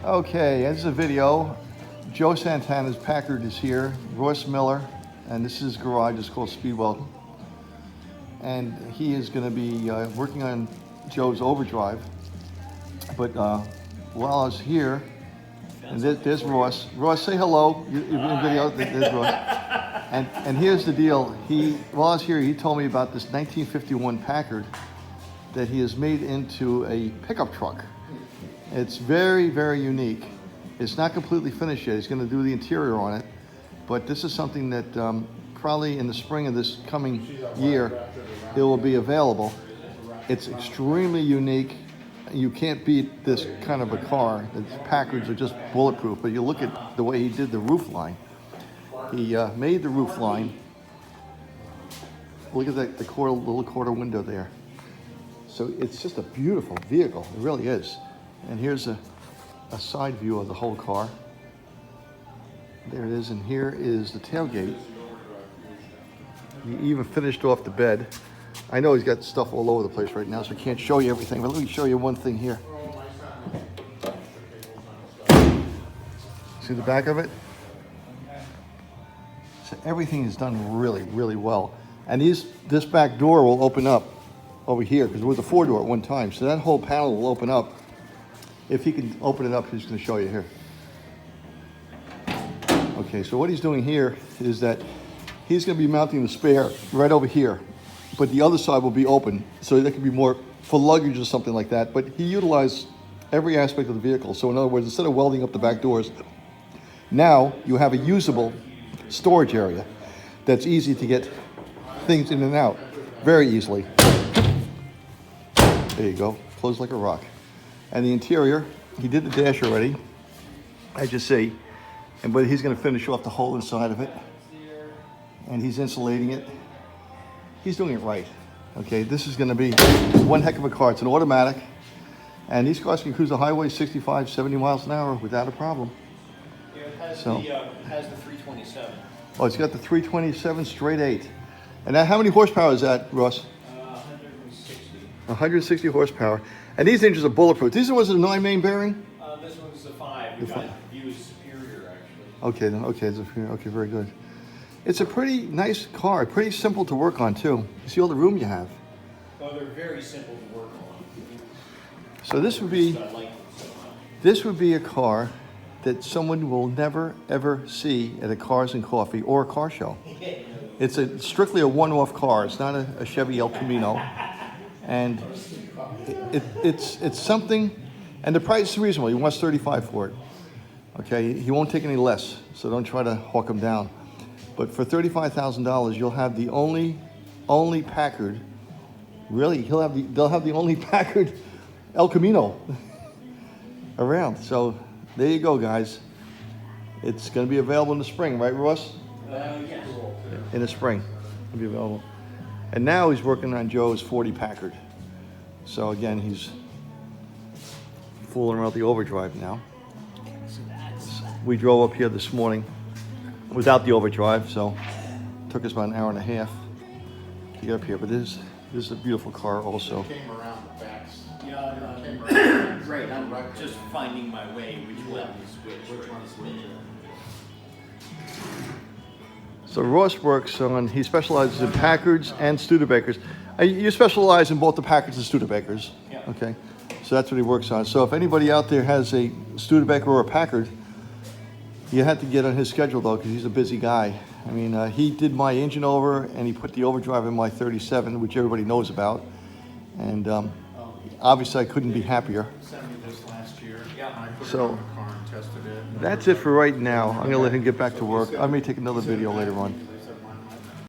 Okay, this is a video. Joe Santana's Packard is here, Ross Miller, and this is his garage. It's called Speedwell. And he is going to be working on Joe's overdrive. But while I was here, and there's Ross. Ross, say hello. You're in video. There's Ross. And here's the deal. While I was here, he told me about this 1951 Packard that he has made into a pickup truck. It's very, very unique. It's not completely finished yet. He's going to do the interior on it. But this is something that probably in the spring of this coming year, it will be available. It's extremely unique. You can't beat this kind of a car. The Packards are just bulletproof. But you look at the way he did the roof line. He made the roof line. Look at the little quarter window there. So it's just a beautiful vehicle. It really is. And here's a side view of the whole car. There it is, and here is the tailgate. He even finished off the bed. I know he's got stuff all over the place right now, so I can't show you everything, but let me show you one thing here. See the back of it? So everything is done really, really well. And this back door will open up over here, because it was a 4-door at one time, so that whole panel will open up. If he can open it up, he's going to show you here. Okay, so what he's doing here is that he's going to be mounting the spare right over here, but the other side will be open, so that could be more for luggage or something like that. But he utilized every aspect of the vehicle. So in other words, instead of welding up the back doors, now you have a usable storage area that's easy to get things in and out very easily. There you go, closed like a rock. And the interior, he did the dash already, as you see, but he's going to finish off the whole inside of it, and he's insulating it. He's doing it right. Okay, this is going to be one heck of a car. It's an automatic, and these cars can cruise the highway 65, 70 miles an hour without a problem. Yeah, it has the 327. Oh, it's got the 327 straight 8. And now, how many horsepower is that, Ross? 160. 160 horsepower. And these engines are bulletproof. These ones are the 9 main bearing? This one's a 5. The view is superior, actually. Okay, then. Okay, very good. It's a pretty nice car. Pretty simple to work on too. You see all the room you have. Oh, they're very simple to work on. So this would be a car that someone will never ever see at a Cars and Coffee or a car show. It's strictly a one-off car. It's not a Chevy El Camino, and it's something. And the price is reasonable. He wants $35 for it. Okay, he won't take any less. So don't try to hawk him down. But for $35,000, you'll have the only Packard. Really, they'll have the only Packard El Camino around. So there you go, guys. It's going to be available in the spring, right, Ross? Yes. In the spring, it'll be available. And now he's working on Joe's 40 Packard. So again, he's fooling around with the overdrive now. We drove up here this morning without the overdrive, so it took us about an hour and a half to get up here. But this is a beautiful car also. Came around the backs. Yeah, right. I'm just finding my way. Which one is which? Which one is which? So Ross works on, he specializes in Packards and Studebakers. You specialize in both the Packards and Studebakers. Yeah. Okay. So that's what he works on. So if anybody out there has a Studebaker or a Packard, you have to get on his schedule though, because he's a busy guy. I mean, he did my engine over and he put the overdrive in my 37, which everybody knows about. And obviously I couldn't be happier. Sent me this last year. Yeah. I put So- it on the car and tested it. That's it for right now. I'm gonna let him get back to work. I may take another video later on.